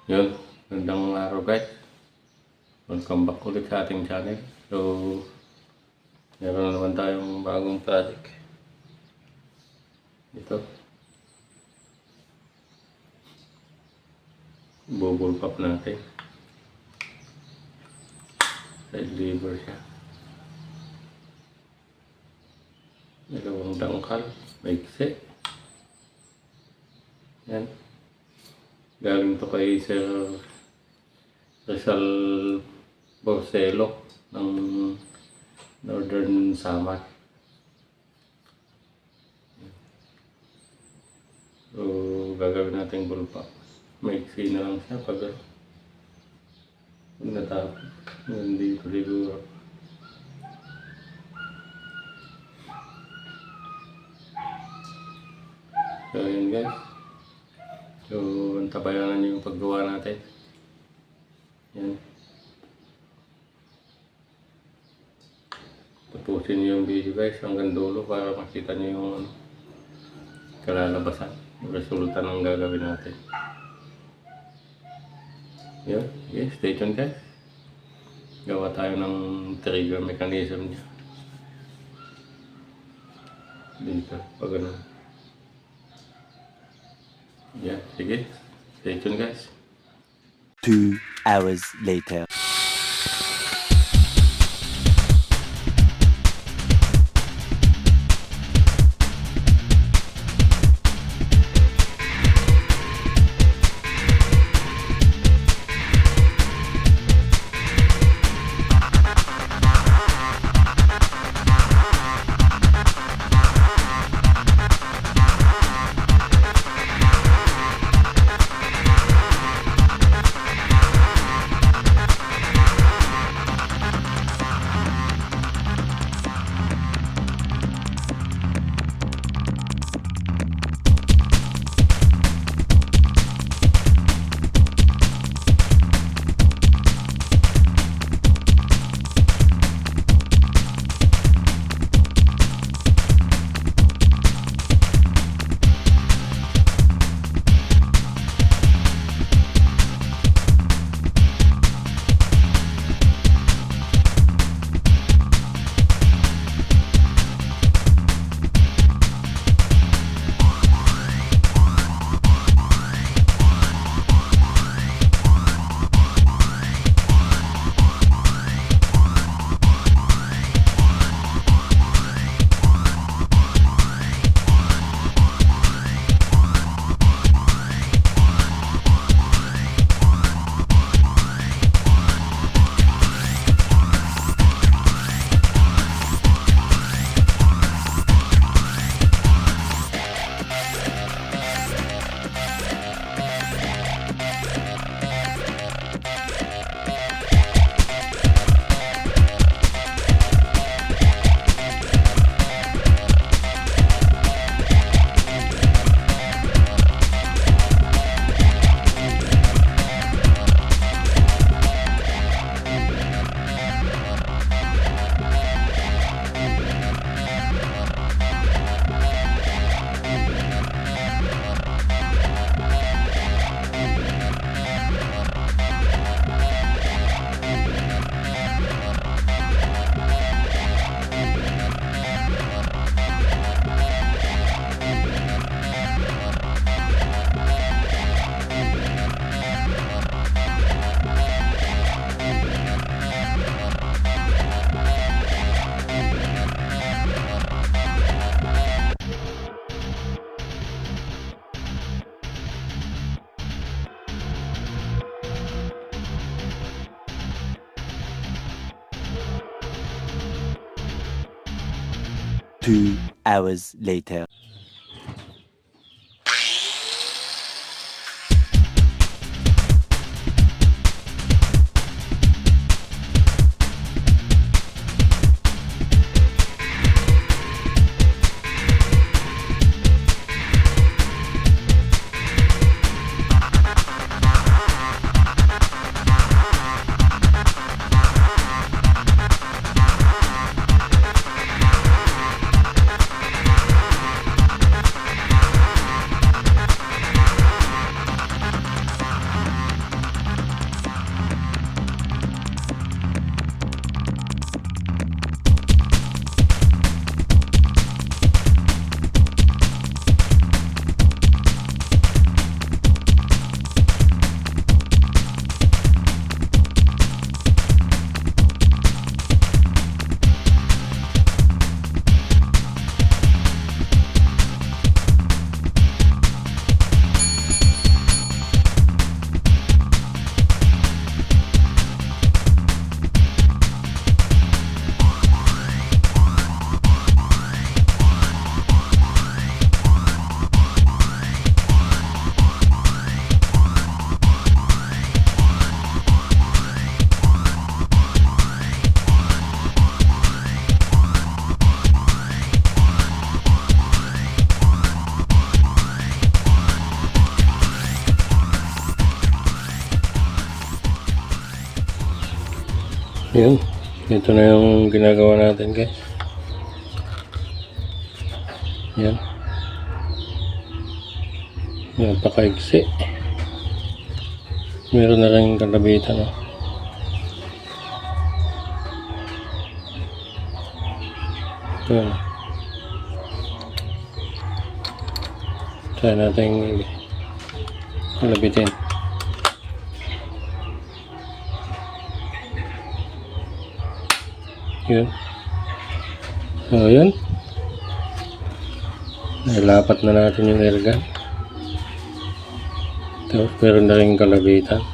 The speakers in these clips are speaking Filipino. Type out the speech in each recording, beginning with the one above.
Yun, gandang araw guys. Welcome back ulit sa ating channel. So, meron na naman tayong bagong project. Ito. BULLPUP natin. Side lever siya. Dalawang dangkal, maigsi. Yan. Galing to kay Sir Rizal Borcelo ng Northern Samar. So, gagawin natin BULLPUP. Maigsi na lang siya pag natapos. Hindi ko siguro. So, yun guys. So, antabayanan niyo yung paggawa natin. Yan. Tapusin niyo yung video guys hanggang dulo para makita niyo yung kalalabasan, yung resulta ng gagawin natin. Yan. Okay, stay tuned guys. Gawa tayo ng trigger mechanism niya. Dito, pag ganun. Yeah, sige. Stay tuned guys. 2 hours later. Two hours later. Yun. Ito na yung ginagawa natin, guys. Yan. Napakaigsi. Meron na rin kalabitan, no? Yan. Try natin kalabitin. Yun. So, yun. Nailapat na natin yung airgun. Tapos, meron na rin kalabitan.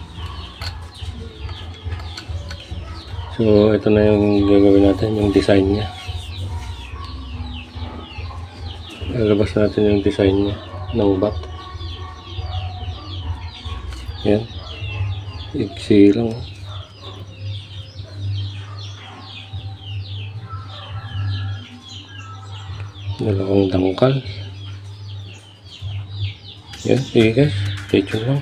So, ito na yung gagawin natin, yung design niya. Lalabas natin yung design niya ng bat. Yan. Iksi lang. Dalawang dangkal. Yan, sige guys, stay tuned lang.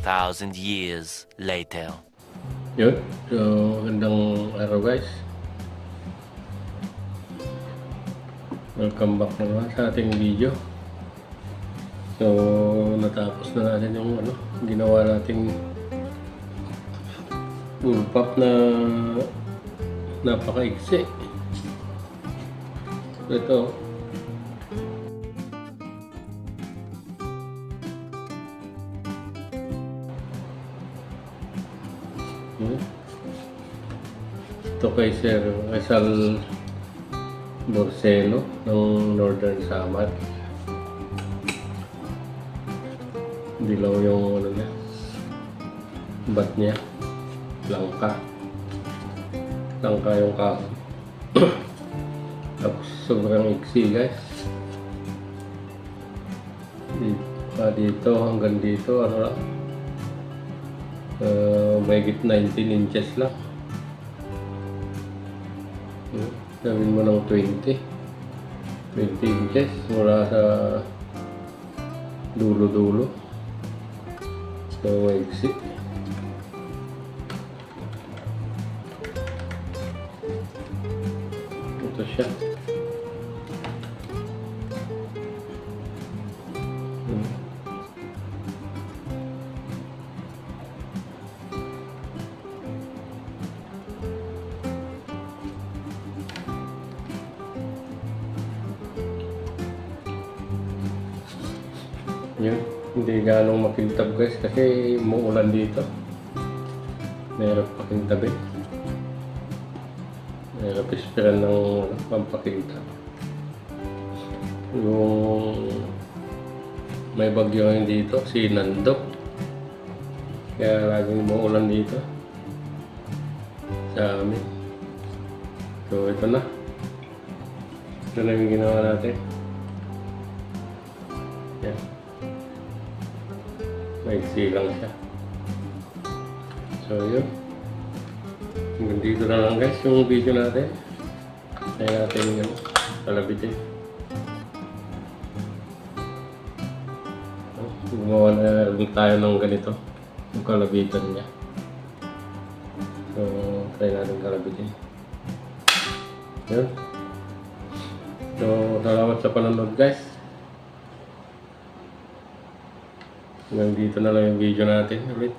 Thousand years later. Yun. So, magandang araw guys. Welcome back naman sa ating video. So, natapos na natin yung ginawa nating bullpup na napakaigsi. Ito. Ito kay Sir Rizal Borcelo ng Northern Samar. Dilaw yung niya, bat niya, langka yung kahoy. Tapos sobrang iksi guys. Dito hanggang dito lang, mahigit 19 inches lang. Gawin mo ng 20 inches mula sa dulo-dulo. So, maiksi. Ito siya. Yun, hindi ganong makintab guys kasi muulan dito. Mahirap pakintabi. Mahirap ispiran ng pampakintab. Yung may bagyo ngayon dito, si Nando. Kaya laging muulan dito sa amin. So ito na. Ito na yung ginawa natin. Yan. Maiksi lang siya. So yun. Hanggang dito na lang guys yung video natin. Kaya natin yung kalabitin. Gumawa na rin tayo ng ganito. Yung kalabitan niya. So try natin kalabitin. Yun. So salamat sa panonood guys. Hanggang dito na lang yung video natin ulit.